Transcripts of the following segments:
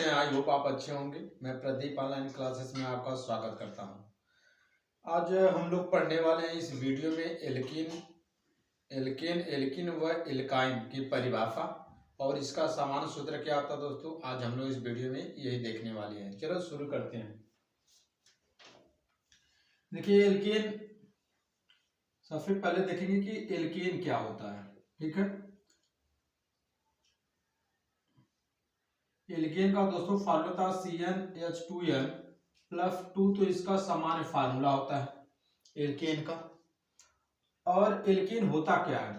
हैं? I hope आप अच्छे होंगे। मैं प्रदीप ऑनलाइन क्लासेस में आपका स्वागत करता हूं। आज हम लोग पढ़ने वाले हैं इस वीडियो में एल्केन एल्किन व एल्काइन की परिभाषा और इसका सामान्य सूत्र क्या होता है। दोस्तों आज हम लोग इस वीडियो में यही देखने वाले हैं। चलो शुरू करते हैं। देखिए एल्केन, सबसे पहले देखेंगे कि एल्केन क्या होता है। ठीक है, एल्केन का दोस्तों फार्मूला था CnH2n प्लस 2, तो इसका सामान्य फार्मूला होता है एल्केन का। और एल्केन होता क्या है?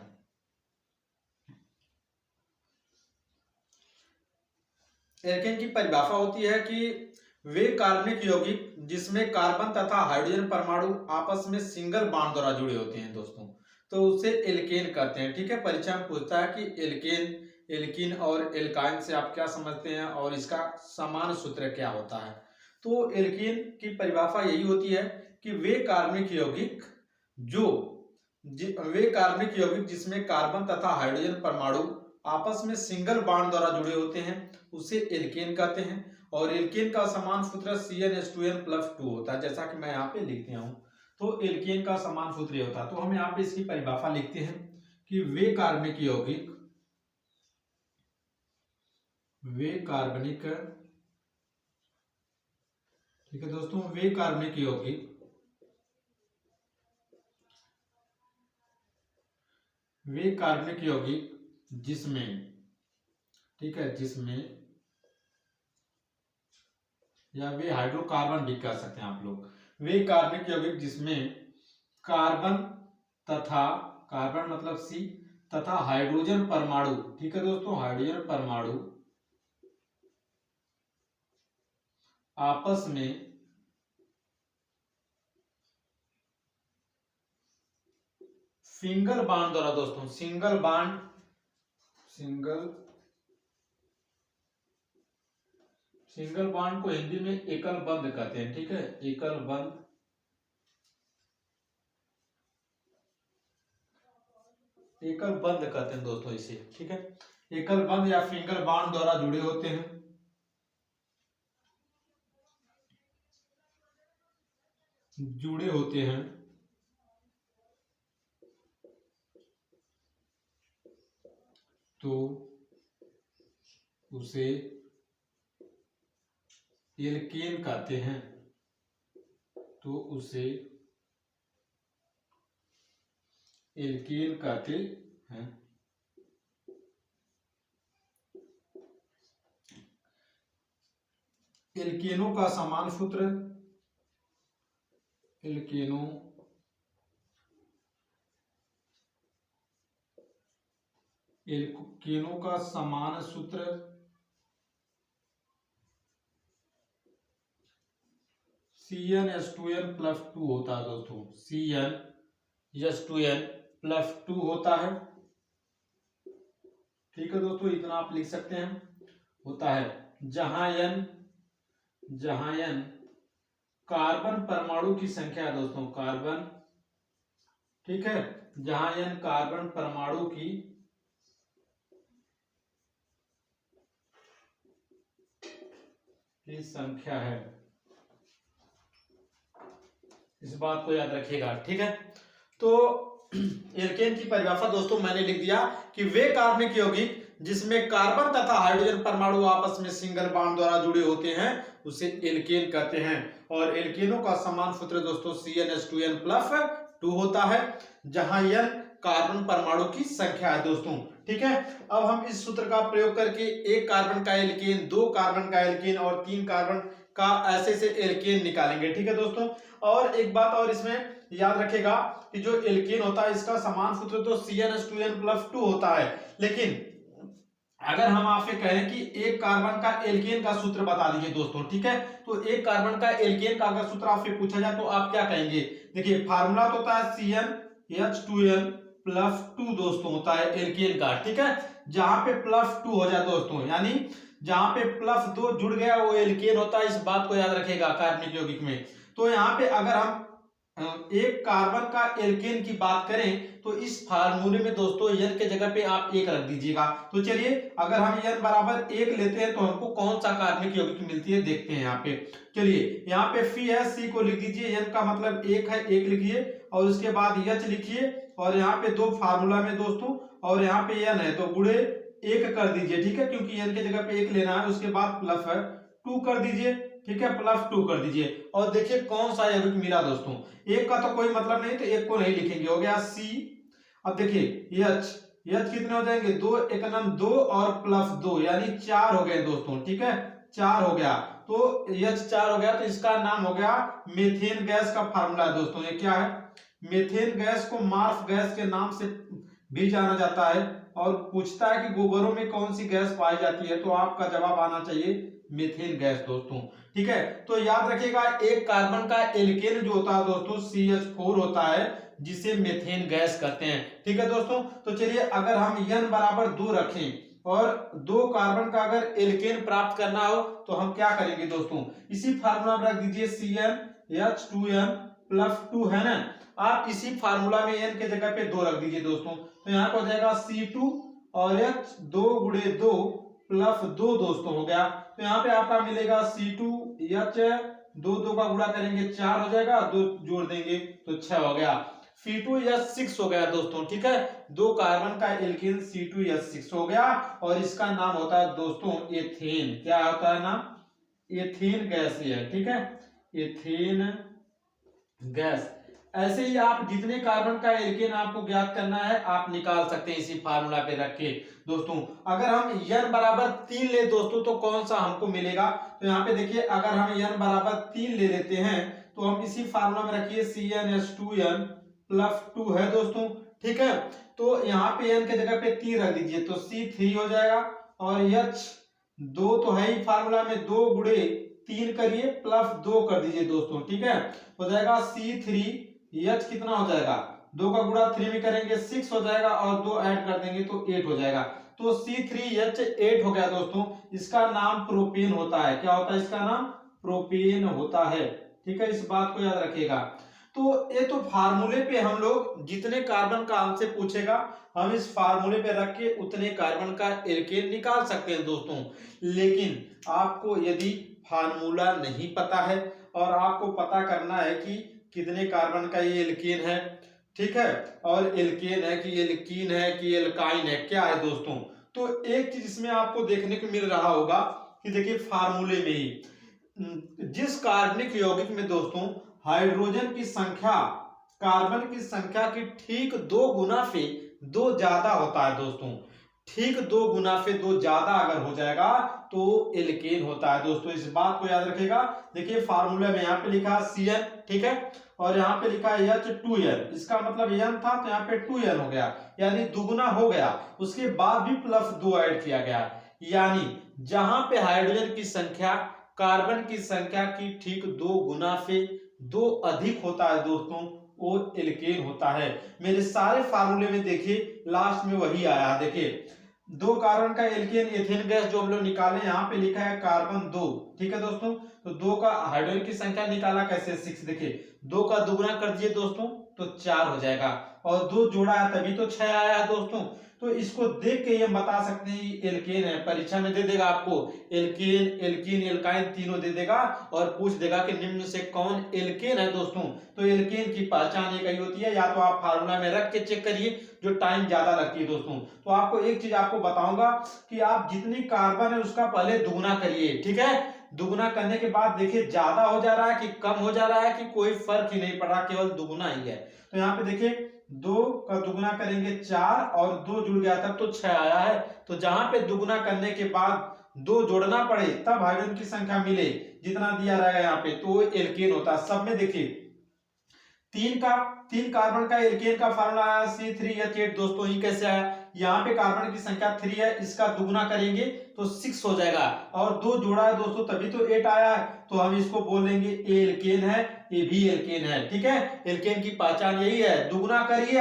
एल्केन की परिभाषा होती है कि वे कार्बनिक यौगिक जिसमें कार्बन तथा हाइड्रोजन परमाणु आपस में सिंगल बॉन्ड द्वारा जुड़े होते हैं दोस्तों, तो उसे एल्केन कहते हैं। ठीक है, परीक्षा में पूछता है कि एल्केन, एल्किन और एल्काइन से आप क्या समझते हैं और इसका सामान्य सूत्र क्या होता है। तो एल्केन की परिभाषा यही होती है कि वे कार्बनिक यौगिक जिसमें कार्बन तथा हाइड्रोजन परमाणु आपस में सिंगल बॉन्ड द्वारा जुड़े होते हैं उसे एल्केन कहते हैं। और एल्केन का समान सूत्र CnH2n प्लस 2 होता है, जैसा कि मैं यहाँ पे लिख दिया हूं। तो एल्केन का समान सूत्र ये होता है। तो हम यहाँ पे इसकी परिभाषा लिखते हैं कि वे कार्बनिक यौगिक, ठीक है दोस्तों, वे कार्बनिक यौगिक जिसमें, ठीक है, जिसमें, या वे हाइड्रोकार्बन भी कह सकते हैं आप लोग, वे कार्बनिक यौगिक जिसमें कार्बन मतलब C तथा हाइड्रोजन परमाणु, ठीक है दोस्तों, हाइड्रोजन परमाणु आपस में सिंगल बॉन्ड द्वारा, दोस्तों सिंगल बॉन्ड को हिंदी में एकल बंध कहते हैं। ठीक है, एकल बंध कहते हैं दोस्तों इसे। ठीक है, एकल बंध या सिंगल बॉन्ड द्वारा जुड़े होते हैं। तो उसे एल्केन कहते हैं। एल्केनों का समान सूत्र, एल्केनों का समान सूत्र CnH2n प्लस 2 होता है दोस्तों। CnH2n प्लस 2 होता है। ठीक है दोस्तों, इतना आप लिख सकते हैं, होता है जहां n कार्बन परमाणु की संख्या है दोस्तों, कार्बन, ठीक है, जहां n कार्बन परमाणु की संख्या है। इस बात को याद रखिएगा। ठीक है, तो एल्केन की परिभाषा दोस्तों मैंने लिख दिया कि वे कार्बनिक यौगिक जिसमें कार्बन तथा हाइड्रोजन परमाणु आपस में सिंगल बॉन्ड द्वारा जुड़े होते हैं उसे एल्केन कहते हैं। और एल्केनों का समान सूत्र दोस्तों CnH2n प्लस 2 होता है, जहां n कार्बन परमाणु की संख्या है दोस्तों। ठीक है, अब हम इस सूत्र का प्रयोग करके एक कार्बन का एल्केन, 2 कार्बन का एल्केन और 3 कार्बन का ऐसे एल्केन निकालेंगे। ठीक है दोस्तों, और एक बात और इसमें याद रखेगा कि जो एल्केन होता है इसका समान सूत्र तो CnH2n प्लस 2 होता है। लेकिन अगर हम आपसे कहें कि एक कार्बन का एल्केन का सूत्र बता दीजिए दोस्तों, ठीक है, तो एक कार्बन का एल्केन का अगर सूत्र आपसे पूछा जाए तो आप क्या कहेंगे? देखिए फार्मूला तो होता है CnH2n प्लस 2 दोस्तों, होता है एल्केन का। ठीक है, जहां पे प्लस 2 हो जाए दोस्तों, यानी जहां पे प्लस 2 जुड़ गया वो एल्केन होता है। इस बात को याद रखेगा कार्बनिक यौगिक में। तो यहाँ पे अगर हम एक कार्बन का एल्केन की बात करें तो इस फार्मूले में दोस्तों n के जगह पे आप 1 रख दीजिएगा। तो चलिए अगर हम n बराबर 1 लेते हैं तो हमको कौन सा कार्बनिक यौगिक मिलती है देखते हैं। यहाँ पे चलिए यहाँ पे फी है, सी को लिख दीजिए, n का मतलब 1 है, 1 लिखिए और उसके बाद H लिखिए और यहाँ पे 2 फार्मूला में दोस्तों और यहाँ पे n है तो गुणे 1 कर दीजिए, ठीक है, क्योंकि n के जगह पे 1 लेना है। उसके बाद प्लस है 2 कर दीजिए, ठीक है, प्लस 2 कर दीजिए और देखिए कौन सा यौगिक मिला दोस्तों। एक का तो कोई मतलब नहीं तो एक को नहीं लिखेंगे, हो गया सी। अब देखिए H कितने हो जाएंगे, 2 एक नम 2 और प्लस 2 यानी 4 हो गए दोस्तों, ठीक है, 4 हो गया। तो H 4 हो गया तो इसका नाम हो गया मीथेन गैस का फार्मूला है दोस्तों। ये क्या है, मीथेन गैस को मार्फ गैस के नाम से भी जाना जाता है और पूछता है कि गोबरों में कौन सी गैस पाई जाती है तो आपका जवाब आना चाहिए मीथेन गैस दोस्तों, ठीक है। तो याद रखिएगा एक कार्बन का एल्केन जो होता है दोस्तों CH4 होता है जिसे मीथेन गैस कहते हैं, ठीक है दोस्तों। तो चलिए अगर हम n बराबर 2 रखें और 2 कार्बन का अगर एल्केन प्राप्त करना हो तो हम क्या करेंगे दोस्तों, इसी फार्मूला में रख दीजिए CnH2n प्लस 2 है ना। आप इसी फार्मूला में n के जगह पे 2 रख दीजिए दोस्तों। तो यहाँ पर हो जाएगा C2 और H 2 गुणे 2 प्लस 2 दोस्तों हो गया। तो यहाँ पे आपका मिलेगा C2H 2 का गुणा करेंगे 4 हो जाएगा, 2 जोड़ देंगे तो 6 हो गया। C2H6 हो गया दोस्तों, ठीक है, 2 कार्बन का एल्केन C2H6 हो गया और इसका नाम होता है दोस्तों एथेन। क्या होता है नाम, एथेन गैस है, ठीक है, एथेन गैस। ऐसे ही आप जितने कार्बन का एल्केन आपको ज्ञात करना है आप निकाल सकते हैं इसी फार्मूला पे रख के दोस्तों। अगर हम n बराबर 3 ले दोस्तों तो कौन सा हमको मिलेगा, तो यहाँ पे देखिए अगर हम n बराबर 3 ले लेते हैं तो हम इसी फार्मूला में रखिए CnH2n प्लस 2 है दोस्तों, ठीक है। तो यहाँ पे n के जगह पे 3 रख दीजिए तो C3 हो जाएगा और H 2 तो है ही फार्मूला में, 2 गुणे 3 करिए प्लस 2 कर दीजिए दोस्तों, ठीक है, हो जाएगा C3H कितना हो जाएगा, 2 का गुणा 3 में करेंगे 6 हो जाएगा और 2 ऐड कर देंगे तो 8 हो जाएगा। तो C3H 8 हो गया दोस्तों। इसका नाम प्रोपेन होता है। क्या होता है, इसका नाम प्रोपेन होता है, ठीक है, इस बात को याद रखिएगा। तो ये तो फार्मूले पे हम लोग जितने कार्बन का हमसे पूछेगा हम इस फार्मूले पे रख के उतने कार्बन का एल्केन निकाल सकते हैं दोस्तों। लेकिन आपको यदि फार्मूला नहीं पता है और आपको पता करना है कि कितने कार्बन का ये एल्केन है, ठीक है, और एल्केन है कि एल्कीन है कि एल्काइन है, क्या है दोस्तों, तो एक चीज इसमें आपको देखने को मिल रहा होगा कि देखिए फार्मूले में ही जिस कार्बनिक यौगिक में दोस्तों हाइड्रोजन की संख्या कार्बन की संख्या की ठीक 2 गुना से 2 ज्यादा होता है दोस्तों, ठीक 2 गुना से 2 ज्यादा अगर हो जाएगा तो एल्केन होता है दोस्तों। इस बात को याद रखिएगा। देखिए फार्मूला में यहाँ पे लिखा Cn, ठीक है, और यहाँ पे लिखा है H2n, इसका मतलब n था तो यहाँ पे 2n हो गया यानी दुगुना हो गया। उसके बाद भी प्लस 2 ऐड किया गया, यानी जहां पे हाइड्रोजन की संख्या कार्बन की संख्या की ठीक 2 गुना से 2 अधिक होता है दोस्तों वो एल्केन होता है। मेरे सारे फार्मूले में देखिए लास्ट में वही आया। देखिए 2 कार्बन का एल्केन एथेन गैस जो हम लोग निकाले, यहाँ पे लिखा है कार्बन 2, ठीक है दोस्तों। तो 2 का हाइड्रोजन की संख्या निकाला कैसे, 6, देखिए 2 का दुगुना कर दिए दोस्तों तो 4 हो जाएगा और 2 जोड़ा है तभी तो 6 आया है दोस्तों। तो इसको देख के हम बता सकते हैं एल्केन है। परीक्षा में दे देगा आपको एल्केन, एल्कीन, एल्काइन तीनों दे देगा और पूछ देगा कि निम्न से कौन एल्केन है दोस्तों। तो एल्केन की पहचान एक ही होती है, या तो आप फार्मूला में रख के चेक करिए जो टाइम ज्यादा लगती है दोस्तों। तो आपको एक चीज आपको बताऊंगा कि आप जितनी कार्बन है उसका पहले दुगुना करिए, ठीक है। दुगुना करने के बाद देखिए ज्यादा हो जा रहा है कि कम हो जा रहा है कि कोई फर्क ही नहीं पड़ रहा, केवल दुगुना ही है। तो यहाँ पे देखिए 2 का दुगुना करेंगे 4 और 2 जुड़ गया तब तो 6 आया है। तो जहां पे दुगुना करने के बाद 2 जोड़ना पड़े तब हाइड्रोजन की संख्या मिले जितना दिया रहेगा यहाँ पे तो एल्केन होता है। सब में देखिए 3 कार्बन का एल्केन का फार्मूला आया C3H8 दोस्तों। ये कैसे आया, यहाँ पे कार्बन की संख्या 3 है, इसका दुगुना करेंगे तो 6 हो जाएगा और 2 जोड़ा है दोस्तों तभी तो 8 आया है। तो हम इसको बोलेंगे ए एल्केन है, ये भी एल्केन है, ठीक है। एल्केन की पहचान यही है, दुगुना करिए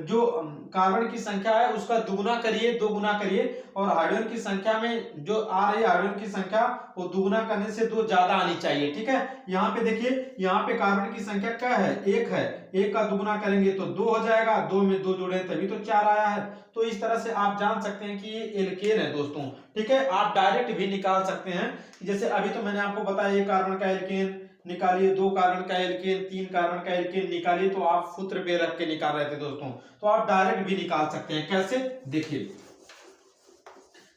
जो कार्बन की संख्या है उसका दुगुना करिए, 2 गुना करिए, और हाइड्रोजन की संख्या में जो आ रही है हाइड्रोजन की संख्या वो दुगुना करने से 2 ज्यादा आनी चाहिए। ठीक है, यहाँ पे देखिए, यहाँ पे कार्बन की संख्या क्या है, 1 है, 1 का दुगुना करेंगे तो 2 हो जाएगा, 2 में 2 जोड़े तभी तो 4 आया है। तो इस तरह से आप जान सकते हैं कि ये एल्केन है दोस्तों। ठीक है, आप डायरेक्ट भी निकाल सकते हैं, जैसे अभी तो मैंने आपको बताया ये कार्बन का एल्केन निकालिए, 2 कार्बन का एल्केन, 3 कार्बन का एल्केन निकालिए, तो आप सूत्र पे रख के निकाल रहे थे दोस्तों। तो आप डायरेक्ट भी निकाल सकते हैं। कैसे, देखिए,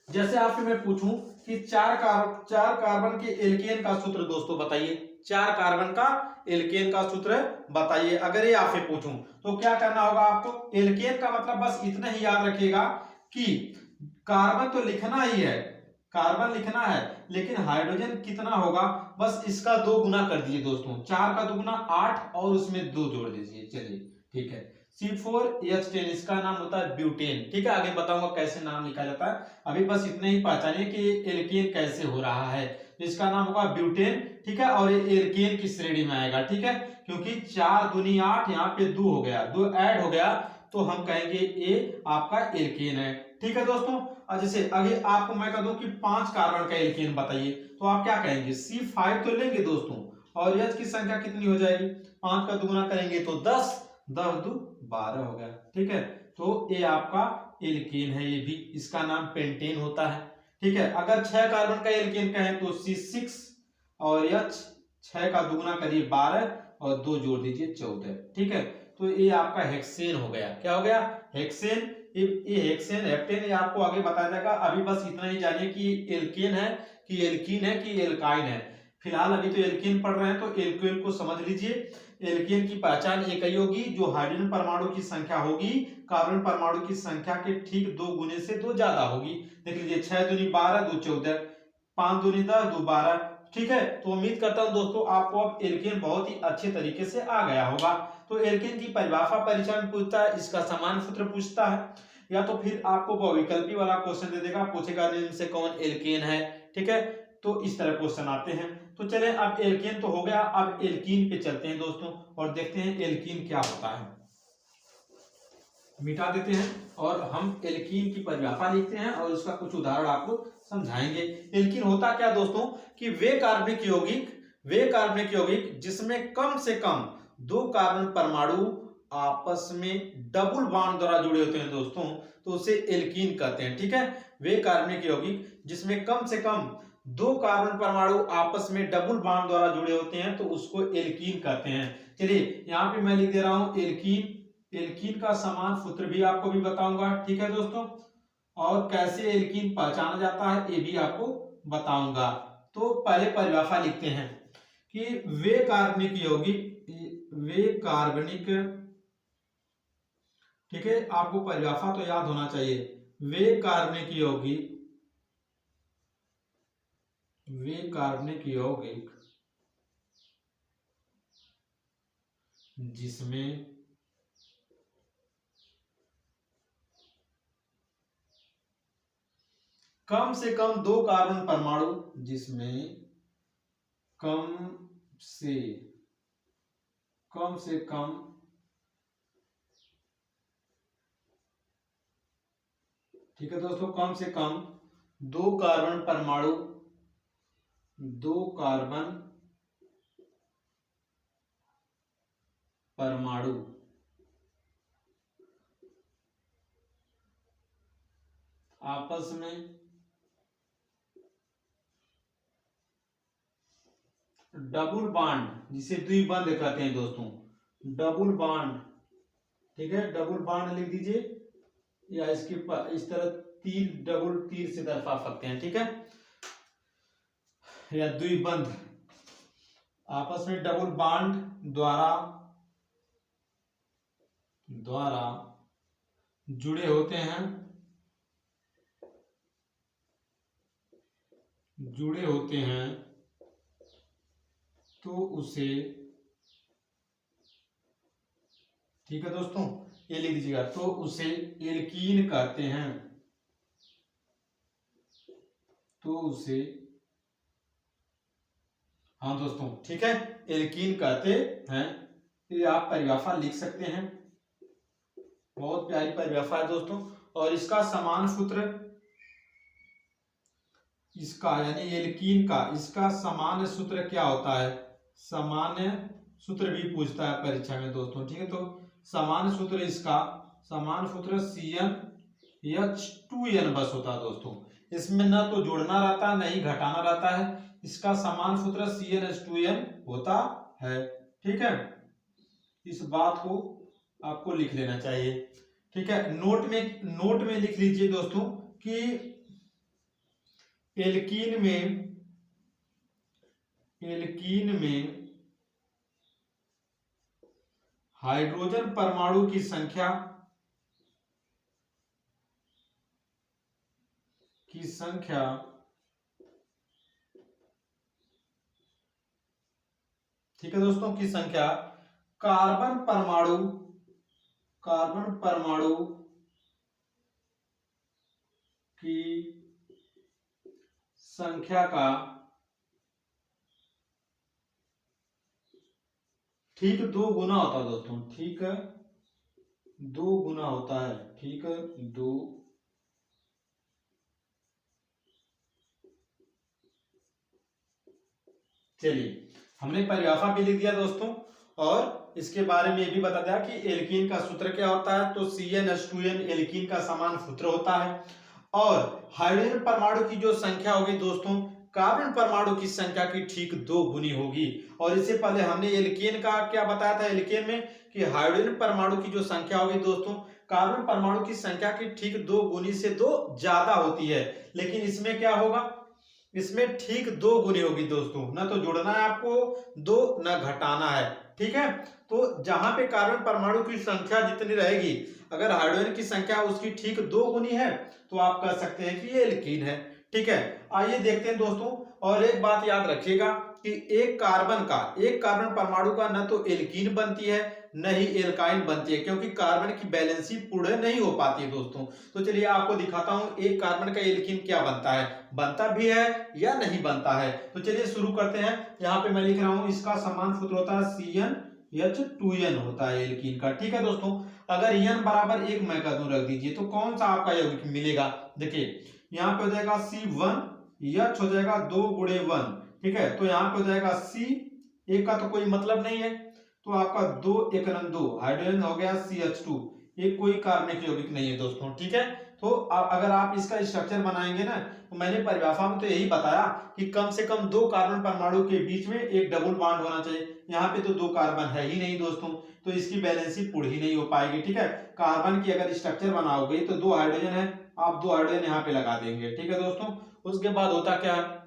जैसे आपसे मैं पूछूं कि 4 कार्बन के एल्केन का सूत्र दोस्तों बताइए, 4 कार्बन का एल्केन का सूत्र बताइए, अगर ये आपसे पूछूं तो क्या करना होगा आपको। एल्केन का मतलब बस इतना ही याद रखिएगा कि कार्बन तो लिखना ही है, कार्बन लिखना है, लेकिन हाइड्रोजन कितना होगा, बस इसका 2 गुना कर दीजिए दोस्तों, 4 का 2 गुना 8 और उसमें 2 जोड़ दीजिए। चलिए ठीक है, C4H10 इसका नाम होता है ब्यूटेन। ठीक है, आगे बताऊंगा कैसे नाम लिखा जाता है, अभी बस इतने ही पहचानिए कि एल्केन कैसे हो रहा है। तो इसका नाम होगा ब्यूटेन। ठीक है, और ये एल्केन की श्रेणी में आएगा। ठीक है, क्योंकि 4 दूनी 8, यहाँ पे 2 हो गया, 2 ऐड हो गया, तो हम कहेंगे ये आपका एल्केन है। ठीक है दोस्तों, और जैसे अगर आपको मैं कह दूं कि 5 कार्बन का एल्केन बताइए, तो आप क्या कहेंगे, C5 तो लेंगे दोस्तों, और H की संख्या कितनी हो जाएगी, 5 का दुगुना करेंगे तो 10, 10 दू 12 हो गया। ठीक है, तो ये आपका एल्केन है, ये भी, इसका नाम पेंटेन होता है। ठीक है, अगर 6 कार्बन का एल्केन कहें तो C6 और H, 6 का दुगुना करिए 12 और 2 जोड़ दीजिए 14। ठीक है, तो ये आपका हेक्सेन हो गया। क्या हो गया, हेक्सेन। ये हेक्सेन, हेप्टेन, ये आपको आगे बताया जाएगा, अभी बस इतना ही जानिए कि एल्केन है कि एल्कीन है कि एल्काइन है। फिलहाल अभी तो एल्केन पढ़ रहे हैं, तो एल्केन को समझ लीजिए। एल्केन की पहचान एक ही होगी, जो हाइड्रोजन परमाणु की संख्या होगी कार्बन परमाणु की संख्या के ठीक 2 गुने से 2 ज्यादा होगी। देख लीजिए, 6 दूनी 12, 2 14, 5 दूनी 10, 2 12। ठीक है, तो उम्मीद करता हूं दोस्तों आपको अब एल्केन बहुत ही अच्छे तरीके से आ गया होगा। तो एल्केन की परिभाषा परीक्षा में पूछता है, इसका समान सूत्र पूछता है, या तो फिर आपको बहुविकल्पी वाला क्वेश्चन दे देगा, पूछेगा निम्न से कौन एल्केन है। ठीक है, तो इस तरह क्वेश्चन आते हैं। तो चलें, अब एल्केन तो हो गया, अब एल्कीन पे चलते हैं दोस्तों, और देखते हैं एल्कीन क्या होता है। मिटा देते हैं और हम एल्कीन की परिभाषा लिखते हैं और उसका कुछ उदाहरण आपको समझाएंगे। एल्कीन होता क्या दोस्तों, कि वे कार्बनिक यौगिक जिसमें कम से कम 2 कार्बन परमाणु आपस में डबल बॉन्ड द्वारा जुड़े होते हैं दोस्तों, तो उसे एल्कीन कहते हैं। ठीक है, वे कार्बनिक यौगिक जिसमें कम से कम 2 कार्बन परमाणु आपस में डबल बॉन्ड द्वारा जुड़े होते हैं, तो उसको एल्कीन कहते हैं। चलिए, यहाँ पे मैं लिख दे रहा हूं एल्कीन। एल्कीन का समान सूत्र भी आपको भी बताऊंगा। ठीक है दोस्तों, और कैसे एल्कीन पहचाना जाता है ये भी आपको बताऊंगा। तो पहले परिभाषा लिखते हैं कि वे कार्बनिक, ठीक है, आपको परिभाषा तो याद होना चाहिए। वे कार्बनिक यौगिक जिसमें कम से कम 2 कार्बन परमाणु, जिसमें कम से कम ठीक है दोस्तों, कम से कम 2 कार्बन परमाणु आपस में डबल बॉन्ड, जिसे द्विबंध कहते हैं दोस्तों, डबल बॉन्ड। ठीक है, डबल बॉन्ड लिख दीजिए, या इसके इस तरह तीर, डबल तीर से दर्शा सकते हैं। ठीक है, या द्विबंध आपस में डबल बॉन्ड द्वारा जुड़े होते हैं, तो उसे, ठीक है दोस्तों, ये लिख दीजिएगा, तो उसे एल्कीन कहते हैं। हाँ दोस्तों, ठीक है, एल्कीन कहते हैं। ये आप परिभाषा लिख सकते हैं। बहुत प्यारी परिभाषा है दोस्तों। और इसका समान सूत्र, इसका यानी एल्कीन का इसका सामान्य सूत्र क्या होता है? सामान्य सूत्र भी पूछता है परीक्षा में दोस्तों, ठीक है। तो सामान्य सूत्र इसका सामान्य सूत्र CnH2n बस होता है दोस्तों। इसमें ना तो जोड़ना रहता है ना ही घटाना रहता है। इसका सामान्य सूत्र CnH2n होता है, ठीक है। इस बात को आपको लिख लेना चाहिए, ठीक है। नोट में लिख लीजिए दोस्तों कि एल्कीन में हाइड्रोजन परमाणु की संख्या ठीक है दोस्तों, की संख्या कार्बन परमाणु की संख्या का ठीक 2 गुना होता है दोस्तों, ठीक है 2 गुना होता है, ठीक है 2। चलिए हमने परिभाषा भी लिख दिया दोस्तों, और इसके बारे में ये भी बता दिया कि एल्कीन का सूत्र क्या होता है। तो CnH2n एल्कीन का समान सूत्र होता है। और हाइड्रोजन परमाणु की जो संख्या होगी दोस्तों, कार्बन परमाणु की संख्या की ठीक 2 गुनी होगी। और इससे पहले हमने एल्केन का क्या बताया था, एल्केन में कि हाइड्रोजन परमाणु की जो संख्या होगी दोस्तों, कार्बन परमाणु की संख्या की ठीक 2 गुनी से 2 ज्यादा होती है। लेकिन इसमें क्या होगा, इसमें ठीक 2 गुनी होगी दोस्तों, ना तो जोड़ना है आपको 2 ना घटाना है, ठीक है। तो जहां पे कार्बन परमाणु की संख्या जितनी रहेगी, अगर हाइड्रोजन की संख्या उसकी ठीक 2 गुनी है तो आप कह सकते हैं कि ये एल्कीन है, ठीक है। आइए देखते हैं दोस्तों, और एक बात याद रखिएगा कि एक कार्बन परमाणु का न तो एल्कीन बनती है न ही एल्काइन बनती है, क्योंकि कार्बन की बैलेंसी पूर्ण नहीं हो पाती है दोस्तों। तो चलिए आपको दिखाता हूं एक कार्बन का एल्कीन क्या बनता है, बनता भी है या नहीं बनता है। तो चलिए शुरू करते हैं। यहाँ पे मैं लिख रहा हूं, इसका समान सूत्र होता है CnH2n होता है एल्कीन का, ठीक है दोस्तों। अगर n बराबर 1 मैं कर दूं, रख दीजिए, तो कौन सा आपका यौगिक मिलेगा। देखिए यहाँ पे हो जाएगा C1H हो जाएगा 2 गुणे 1, ठीक है। तो यहाँ पे हो जाएगा C, एक का तो कोई मतलब नहीं है, तो आपका 2 1 2 हाइड्रोजन हो गया CH2, एक कोई कार्बनिक यौगिक नहीं है दोस्तों, ठीक है। तो अगर आप इसका स्ट्रक्चर बनाएंगे ना, तो मैंने परिभाषा में तो यही बताया कि कम से कम 2 कार्बन परमाणु के बीच में एक डबल बॉन्ड होना चाहिए। यहाँ पे तो 2 कार्बन है ही नहीं दोस्तों, तो इसकी बैलेंसी पूरी ही नहीं हो पाएगी, ठीक है। कार्बन की अगर स्ट्रक्चर बनाओगे तो 2 हाइड्रोजन है, आप 2 हाइड्रोजन यहाँ पे लगा देंगे, ठीक है दोस्तों। उसके बाद होता क्या है,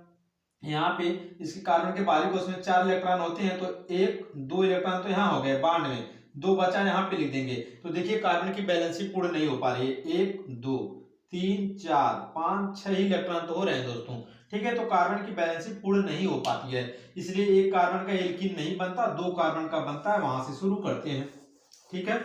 यहाँ पे इसके कार्बन के बाहरी कोष में 4 इलेक्ट्रॉन होते हैं, तो 1 2 इलेक्ट्रॉन तो यहाँ हो गए बॉन्ड में, 2 बचा यहाँ पे लिख देंगे। तो देखिए कार्बन की बैलेंसी पूर्ण नहीं हो पा रही है, 1 2 3 4 5 6 इलेक्ट्रॉन तो हो रहे हैं दोस्तों, ठीक है। तो कार्बन की बैलेंसी पूर्ण नहीं हो पाती है, इसलिए एक कार्बन का एल्कीन नहीं बनता, 2 कार्बन का बनता है। वहां से शुरू करते हैं, ठीक है।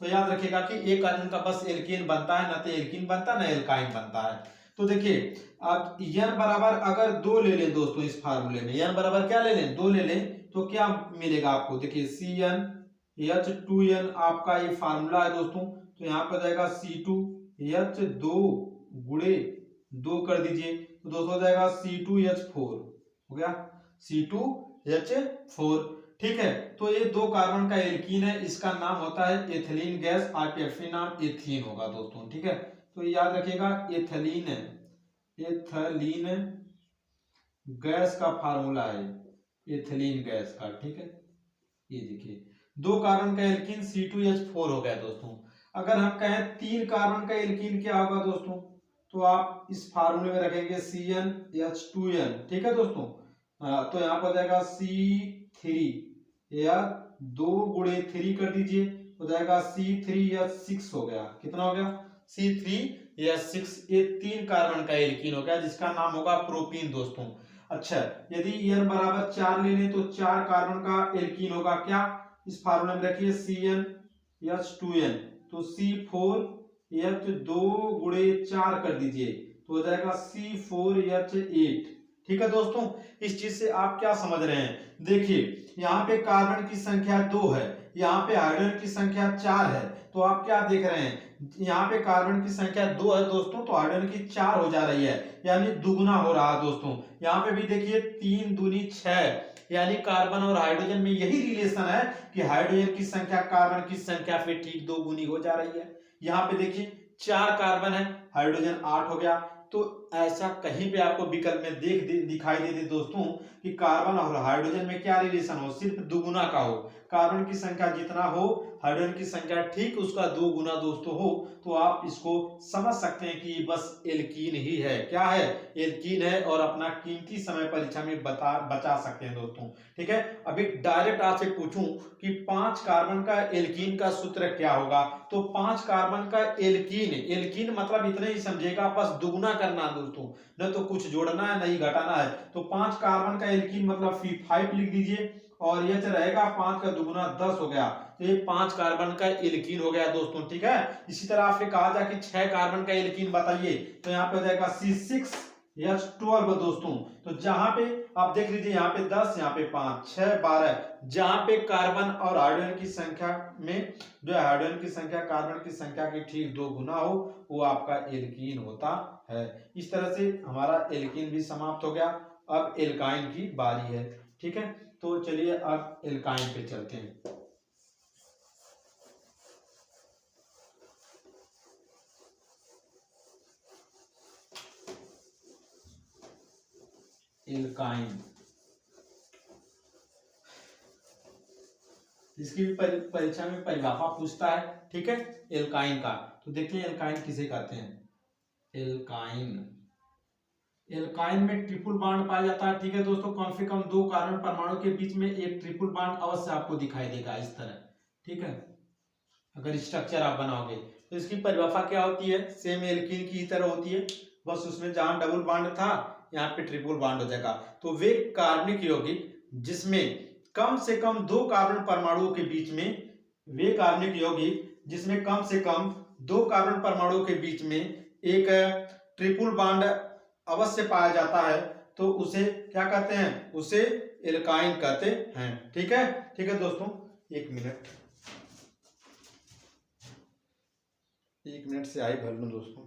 तो याद रखिएगा कि एक कार्बन का बस एल्केन बनता है, ना तो एल्कीन बनता ना एल्काइन बनता है। तो देखिए अब n बराबर अगर 2 ले लें दोस्तों, इस फार्मूले में n बराबर क्या ले लें, 2 ले लें, तो क्या मिलेगा आपको। देखिए CnH2n आपका ये फार्मूला है दोस्तों। तो यहाँ पर जाएगा C2H2 गुणे 2 कर दीजिए, तो दोस्तों हो जाएगा C2H4 हो गया, C2H4, ठीक है। तो ये 2 कार्बन का एल्कीन है, इसका नाम होता है एथिलीन गैस, आपके असली नाम एथीन होगा दोस्तों, ठीक है। तो याद रखिएगा एथिलीन गैस का फार्मूला है, एथिलीन गैस का, ठीक है। ये देखिए 2 कार्बन का एल्कीन C2H4 हो गया दोस्तों। अगर हम कहें 3 कार्बन का एल्कीन क्या होगा दोस्तों, तो आप इस फार्मूले में रखेंगे CnH2n, ठीक है दोस्तों। तो यहाँ पर जाएगा C3 या 2 गुणे 3 कर दीजिए, हो जाएगा C3H6 हो गया, कितना हो गया C3H6। ये 3 कार्बन का एल्कीन हो गया, जिसका नाम होगा प्रोपीन दोस्तों। अच्छा, यदि n बराबर 4 ले लें तो 4 कार्बन का एल्कीन होगा, क्या, इस फार्मूले में रखिए CnH2n, तो C4H2 गुणे 4 कर दीजिए, तो हो जाएगा C4H8, ठीक है दोस्तों। इस चीज से आप क्या समझ रहे हैं, देखिए यहाँ पे कार्बन की संख्या 2 है, यहाँ पे हाइड्रोजन की संख्या 4 है, तो आप क्या देख रहे हैं, यहाँ पे कार्बन की संख्या 2 है दोस्तों, तो हाइड्रोजन की 4 हो जा रही है, यानी दुगुना हो रहा है दोस्तों। यहाँ पे भी देखिए 3 दूनी 6, यानी कार्बन और हाइड्रोजन में यही रिलेशन है कि हाइड्रोजन की संख्या कार्बन की संख्या पे ठीक 2 गुनी हो जा रही है। यहाँ पे देखिए 4 कार्बन है, हाइड्रोजन 8 हो गया। तो ऐसा कहीं पे आपको विकल्प में दिखाई दे दोस्तों कि कार्बन और हाइड्रोजन में क्या रिलेशन हो, सिर्फ दुगुना का हो, कार्बन की संख्या जितना हो हाइड्रोजन की संख्या ठीक उसका 2 गुना दोस्तों हो, तो आप इसको समझ सकते हैं कि बस एल्कीन ही है। क्या है, एल्कीन है, और अपना कीमती समय परीक्षा में बचा सकते हैं दोस्तों। ठीक है, अभी डायरेक्ट आपसे पूछूं कि 5 कार्बन का एल्कीन का सूत्र क्या होगा, तो 5 कार्बन का एल्कीन, एल्कीन मतलब इतने ही समझेगा, बस दुगुना करना दोस्तों, न तो कुछ जोड़ना है नहीं घटाना है। तो 5 कार्बन का एल्कीन मतलब C5 लिख दीजिए, और यह रहेगा 5 का दुगुना 10 हो गया, तो ये 5 कार्बन का एल्कीन हो गया दोस्तों। ठीक है, इसी तरह आपसे कहा जाए कि 6 कार्बन का एल्कीन बताइए, तो यहाँ पे हो जाएगा C6H12 दोस्तों। तो जहां पे आप देख लीजिए, यहाँ पे 10, यहाँ पे 5, 6, 12, जहां पे कार्बन और हाइड्रोजन की संख्या में जो है हाइड्रोजन की संख्या कार्बन की संख्या की ठीक 2 गुना हो, वो आपका एल्कीन होता है। इस तरह से हमारा एल्कीन भी समाप्त हो गया। अब एल्काइन की बारी है। ठीक है, तो चलिए अब एल्काइन पे चलते हैं। एल्काइन, इसकी भी परीक्षा में परिभाषा पूछता है। ठीक है, एल्काइन का, तो देखते हैं एल्काइन किसे कहते हैं। एल्काइन, एल्काइन में ट्रिपल बॉन्ड पाया जाता है। ठीक है दोस्तों, कम से कम 2 कार्बन परमाणु के बीच में एक ट्रिपल बॉन्ड अवश्य आपको दिखाई देगा इस तरह। ठीक है, अगर स्ट्रक्चर आप बनाओगे तो इसकी परिभाषा क्या होती है, सेम एल्कीन की तरह होती है, बस उसमें जहां डबल बॉन्ड था यहाँ पे ट्रिपल बॉन्ड हो जाएगा। तो वे कार्बनिक यौगिक जिसमें कम से कम 2 कार्बन परमाणुओं के बीच में, वे कार्बनिक यौगिक जिसमें कम से कम 2 कार्बन परमाणुओं के बीच में एक ट्रिपल बॉन्ड अवश्य पाया जाता है, तो उसे क्या कहते हैं, उसे एल्काइन कहते हैं। ठीक है, ठीक है दोस्तों, एक मिनट से आई भर लूं दोस्तों।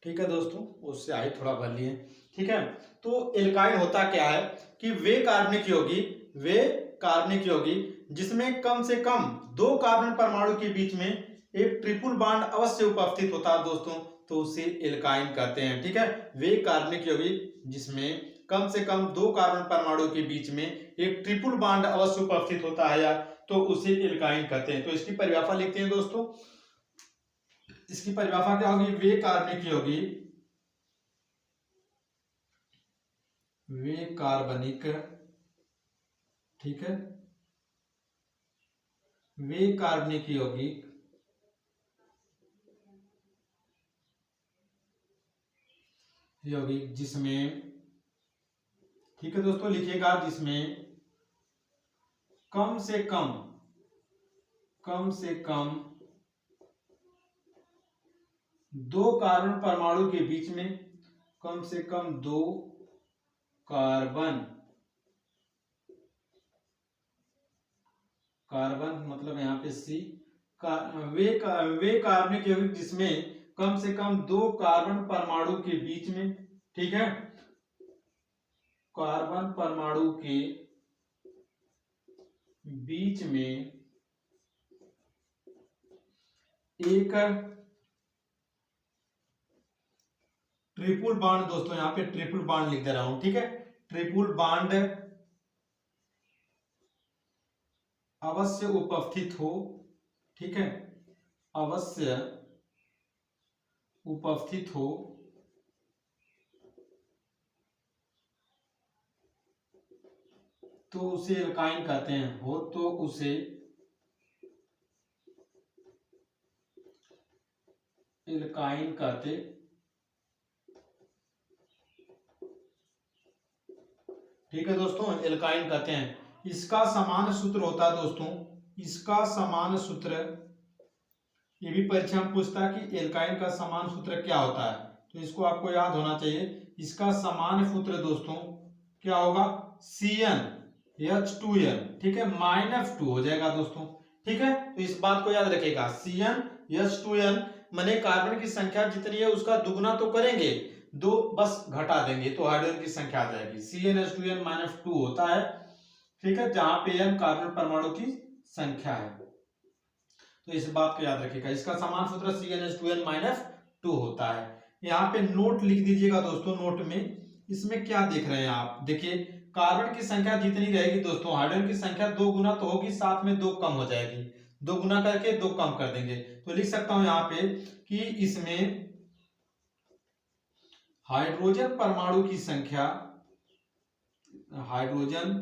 ठीक है दोस्तों, उससे आई थोड़ा भर लिए। ठीक है, तो एल्काइन होता क्या है कि वे कार्बनिक यौगिक जिसमें कम से कम 2 कार्बन परमाणु के बीच में एक ट्रिपल बॉन्ड अवश्य उपस्थित होता है दोस्तों, तो उसे एल्काइन कहते हैं। ठीक है, वे कार्बनिक यौगिक जिसमें कम से कम 2 कार्बन परमाणु के बीच में एक ट्रिपल बॉन्ड अवश्य उपस्थित होता है, या तो उसे एल्काइन कहते हैं। तो इसकी परिभाषा लिखते हैं दोस्तों। इसकी परिभाषा क्या होगी, वे कार्बनिक यौगिक, वे कार्बनिक, ठीक है, वे कार्बनिक यौगिक जिसमें, ठीक है दोस्तों लिखिएगा, जिसमें कम से कम 2 कार्बन परमाणु के बीच में, कम से कम 2 कार्बन मतलब यहाँ पे C वे कार्बनिक यौगिक जिसमें कम से कम 2 कार्बन परमाणु के बीच में, ठीक है, कार्बन परमाणु के बीच में एक ट्रिपल बॉन्ड, दोस्तों यहाँ पे ट्रिपल बॉन्ड लिख दे रहा हूं। ठीक है, ट्रिपल बॉन्ड अवश्य उपस्थित हो। ठीक है, अवश्य उपस्थित हो तो उसे एल्काइन कहते हैं, हो तो उसे एल्काइन कहते। ठीक है दोस्तों, एल्काइन कहते हैं। इसका समान सूत्र होता है दोस्तों, इसका समान सूत्र, ये भी परीक्षा में पूछता है कि एल्काइन का समान सूत्र क्या होता है, तो इसको आपको याद होना चाहिए। इसका समान सूत्र दोस्तों क्या होगा, CnH2n, ठीक है, -2 हो जाएगा दोस्तों। ठीक है, तो इस बात को याद रखिएगा, CnH2n माने कार्बन की संख्या जितनी है उसका दुगुना तो करेंगे, दो बस घटा देंगे तो हाइड्रोजन की संख्या आ जाएगी। CnH2n -2 होता है, ठीक है, जहां पे n कार्बन परमाणु की संख्या है। तो इस बात को याद रखिएगा, इसका समान सूत्र CnH2n -2 होता है। यहाँ पे नोट लिख दीजिएगा दोस्तों, नोट में इसमें क्या देख रहे हैं आप, देखिए कार्बन की संख्या जितनी रहेगी दोस्तों, हाइड्रोजन की संख्या 2 गुना तो होगी, साथ में 2 कम हो जाएगी, 2 गुना करके 2 कम कर देंगे। तो लिख सकता हूं यहाँ पे कि इसमें हाइड्रोजन परमाणु की संख्या, हाइड्रोजन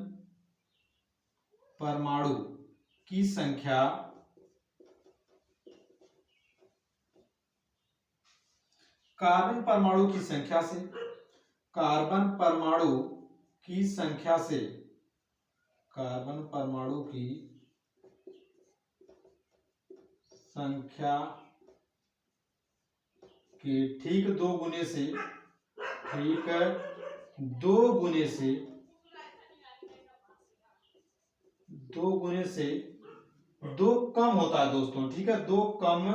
परमाणु की संख्या कार्बन परमाणु की संख्या से, कार्बन परमाणु की संख्या से, कार्बन परमाणु की संख्या के ठीक 2 गुने से, ठीक है, 2 गुने से, 2 गुने से 2 कम होता है दोस्तों। ठीक है, 2 कम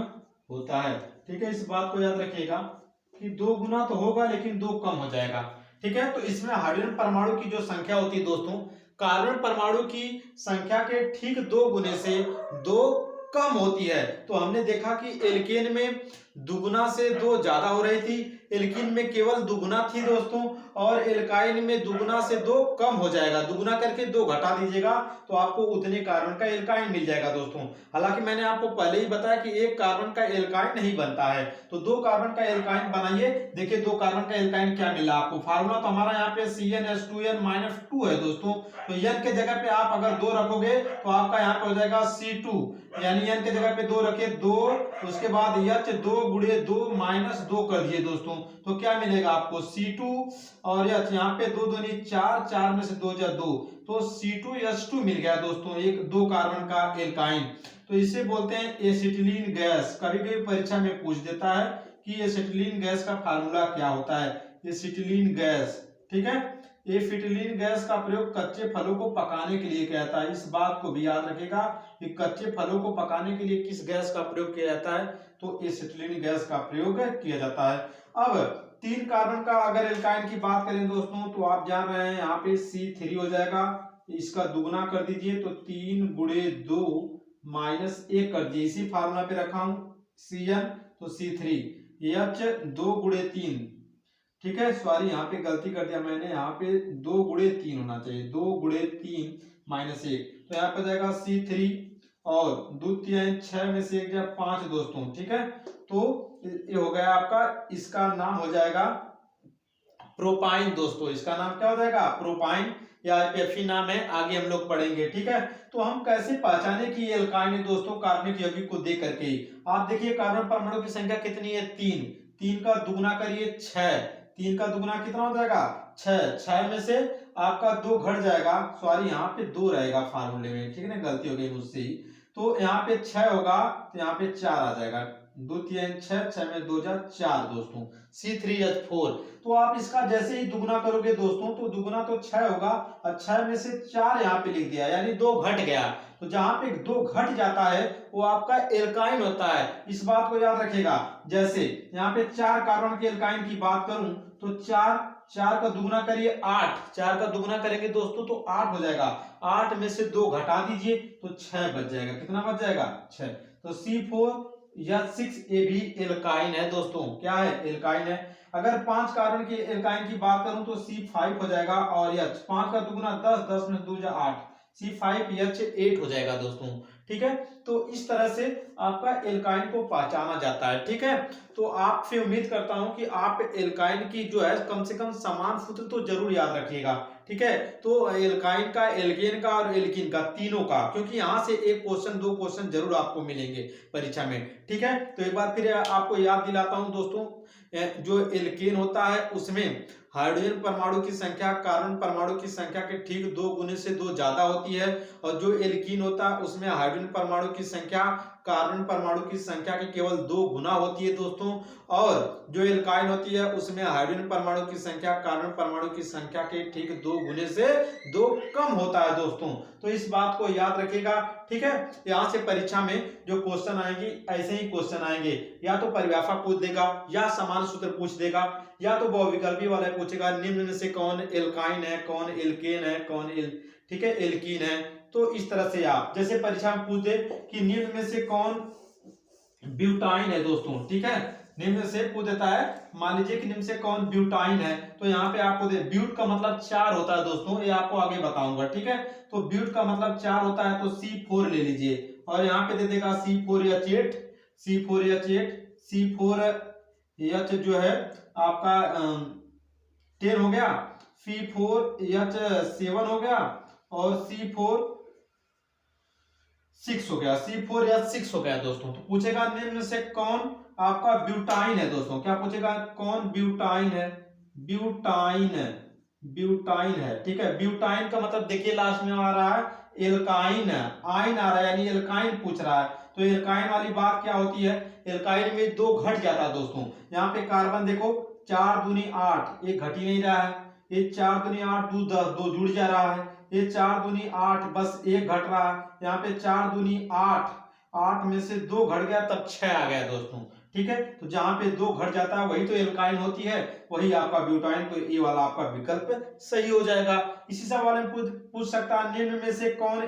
होता है। ठीक है, इस बात को याद रखिएगा कि 2 गुना तो होगा लेकिन 2 कम हो जाएगा। ठीक है, तो इसमें हाइड्रोजन परमाणु की जो संख्या होती है दोस्तों, कार्बन परमाणु की संख्या के ठीक 2 गुने से 2 कम होती है। तो हमने देखा कि एल्केन में दुगुना से 2 ज्यादा हो रही थी, एल्कीन में केवल दुगुना थी दोस्तों, और एल्काइन में दुगुना से 2 कम हो जाएगा, दुगुना करके 2 घटा दीजिएगा तो आपको उतने कार्बन का एल्काइन मिल जाएगा दोस्तों। हालांकि मैंने आपको पहले ही बताया कि एक कार्बन का एल्काइन नहीं बनता है, तो 2 कार्बन का एल्काइन बनाइए। देखिए 2 कार्बन का एल्काइन क्या मिला आपको, फार्मूला तो हमारा यहाँ पे CnH2n -2 है दोस्तों, तो n के जगह पे आप अगर 2 रखोगे तो आपका यहाँ पे हो जाएगा C2, यानी n के जगह पे 2 रखे 2, उसके बाद H 2 × 2 -2 कर दिए दोस्तों, तो क्या मिलेगा आपको C2 और H, यहाँ पे 2 दूनी 4, 4 में से 2 जा 2, तो C2H2 मिल गया दोस्तों, एक 2 कार्बन का एल्काइन। तो इसे बोलते हैं एसिटिलीन गैस। कभी कभी परीक्षा में पूछ देता है कि एसिटिलीन गैस का फार्मूला क्या होता है, एसिटिलीन गैस। ठीक है, एसिटिलीन गैस का प्रयोग कच्चे फलों को पकाने के लिए किया जाता है। इस बात को भी याद रखिएगा कि कच्चे फलों को पकाने के लिए किस गैस का प्रयोग किया जाता है, तो एसिटिलीन गैस का प्रयोग किया जाता है। अब 3 कार्बन का अगर एल्काइन की बात करें दोस्तों, तो आप जान रहे हैं यहाँ पे C3 हो जाएगा, इसका दुगुना कर दीजिए तो 3 × 2 -1 कर दीजिए, इसी फार्मूला पे रखा हूं Cn, तो C3, H 2 × 3, ठीक है, सॉरी यहाँ पे गलती कर दिया मैंने, यहाँ पे 2 × 3 होना चाहिए, 2 × 3 -1, तो यहाँ पे जाएगा C3 और 2 3 6 में से 1 जाए 5 दोस्तों। ठीक है, तो ये हो गया आपका, इसका नाम हो जाएगा प्रोपाइन दोस्तों, इसका नाम क्या हो जाएगा, प्रोपाइन, या Fe नाम है, आगे हम लोग पढ़ेंगे। ठीक है, तो हम कैसे पहचाने कि ये एल्काइन है दोस्तों, कार्बनिक यौगिक को देख करके। आप देखिए कार्बन परमाणु की संख्या कितनी है, 3, 3 का दुगुना करिए 6, 3 का दुगुना कितना हो जाएगा 6, 6 में से आपका 2 घट जाएगा, सॉरी यहाँ पे 2 रहेगा फार्मूले में, ठीक है ना, गलती हो गई मुझसे, तो यहाँ पे 6 होगा तो यहाँ पे 4 आ जाएगा, 2 3 6, 6 में 2 जा 4 दोस्तों, C3H4। तो आप इसका जैसे ही दुगुना करोगे दोस्तों, तो दुगुना तो 6 होगा और 6 में से 4 यहाँ पे लिख दिया, यानी 2 घट गया, तो जहां पे 2 घट जाता है वो आपका एल्काइन होता है। इस बात को याद रखिएगा, जैसे यहाँ पे 4 कार्बन के एल्काइन की बात करूं तो 4 का दुगुना करिए 8, 4 का दुगुना करेंगे दोस्तों तो 8 हो जाएगा, 8 में से 2 घटा दीजिए तो 6 बच जाएगा, कितना बच जाएगा 6, तो C4 या 6 ये भी एल्काइन है दोस्तों, क्या है एल्काइन है। अगर 5 कार्बन के एल्काइन की बात करूं तो C5 हो जाएगा, और H 5 का दुगुना 10, 10 में 2 जा 8, C5H8 हो जाएगा दोस्तों। ठीक है। तो इस तरह से आपका एल्काइन को पहचाना जाता है, ठीक है। तो आपसे उम्मीद करता हूं कि आप एल्काइन की जो है कम से कम समान सूत्र तो जरूर याद रखिएगा, ठीक है। तो एल्काइन का, एल्केन का और एल्कीन का, तीनों का, क्योंकि यहां से एक क्वेश्चन, दो क्वेश्चन जरूर आपको मिलेंगे परीक्षा में, ठीक है। तो एक बार फिर आपको याद दिलाता हूं दोस्तों, जो एल्केन होता है उसमें हाइड्रोजन परमाणु की संख्या कार्बन परमाणु की संख्या के ठीक 2 गुने से 2 ज्यादा होती है, और जो एल्कीन होता है उसमें हाइड्रोजन परमाणु की संख्या कार्बन परमाणु की संख्या की केवल 2 गुना होती है दोस्तों, और जो एल्काइन होती है उसमें हाइड्रोजन परमाणु की संख्या कार्बन परमाणु की संख्या के ठीक 2 गुने से 2 कम होता है दोस्तों। तो इस बात को याद रखिएगा, ठीक है। यहाँ से परीक्षा में जो क्वेश्चन आएंगे ऐसे ही क्वेश्चन आएंगे, या तो परिभाषा पूछ देगा, या समान सूत्र पूछ देगा, या तो बहुविकल्पी वाला पूछेगा निम्न में से कौन एल्काइन है, कौन एल्केन है, कौन ठीक है एल्कीन है। तो इस तरह से आप जैसे परीक्षा में पूछ दे कि निम्न में से कौन ब्यूटाइन है दोस्तों, ठीक है, निम्न से पूछ देता है, मान लीजिए कि निम्न से कौन ब्यूटाइन है, तो यहाँ पे आपको दे ब्यूट का मतलब 4 होता है दोस्तों, ये आपको आगे बताऊंगा, ठीक है। तो ब्यूट का मतलब 4 होता है, तो C4 ले लीजिए, और यहाँ पे दे देगा C4H8, C4H8, C4H जो है आपका 10 हो गया, C4H7 हो गया, और C4H6 हो गया, C4H6 हो गया दोस्तों। तो पूछेगा निम्न से कौन आपका ब्यूटाइन है दोस्तों, क्या पूछेगा, कौन ब्यूटाइन है, ब्यूटाइन, ब्यूटाइन है, ठीक है। ब्यूटाइन का मतलब देखिए लास्ट में आ रहा है एल्काइन, आइन आ रहा है, यानी एल्काइन पूछ रहा है। तो एल्काइन वाली बात क्या होती है, एल्काइन में 2 घट जाता है दोस्तों। यहाँ पे कार्बन देखो 4 दूनी 8, ये घट ही नहीं रहा है, ये 4 दूनी 8, 2 10, 2 जुड़ जा रहा है, ये 4 दूनी 8, बस 1 घट रहा है, यहाँ पे 4 दूनी 8, 8 में से 2 घट गया तब 6 आ गया दोस्तों, ठीक है। तो जहां पे 2 घट जाता है वही तो एल्काइन होती है, वही आपका ब्यूटाइन, तो ये वाला आपका विकल्प सही हो जाएगा। इसी सवाल में पूछ सकता है निम्न में से कौन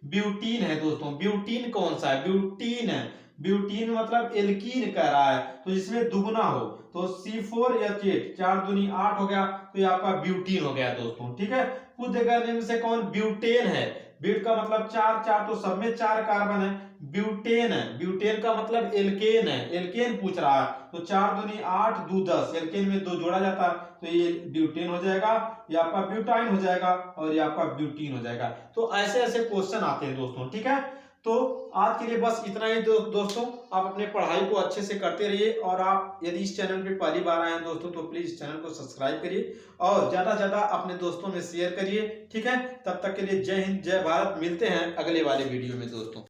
ब्यूटीन है दोस्तों, ब्यूटीन कौन सा है, ब्यूटीन है, ब्यूटीन मतलब एल्कीन कह रहा है, तो जिसमें दुगुना हो, तो C4H8, 4 दूनी 8 हो गया, तो ये आपका ब्यूटीन हो गया दोस्तों, ठीक है। पूछ देगा निम्न से कौन ब्यूटेन है, ब्यूट का मतलब 4, 4 तो सब में 4 कार्बन है, ब्यूटेन है, ब्यूटेन का मतलब एल्केन है, एल्केन पूछ रहा है, तो 4 दूनी 8, 2 10, एल्केन में 2 जोड़ा जाता है, तो ये ब्यूटेन हो जाएगा, ये आपका ब्यूटाइन हो जाएगा, और ये आपका ब्यूटीन हो जाएगा। तो ऐसे ऐसे क्वेश्चन आते हैं दोस्तों, ठीक है। तो आज के लिए बस इतना ही दोस्तों, आप अपने पढ़ाई को अच्छे से करते रहिए, और आप यदि इस चैनल पे पहली बार आए हैं दोस्तों तो प्लीज इस चैनल को सब्सक्राइब करिए, और ज्यादा से ज्यादा अपने दोस्तों में शेयर करिए, ठीक है। तब तक के लिए जय हिंद, जय भारत, मिलते हैं अगले वाले वीडियो में दोस्तों।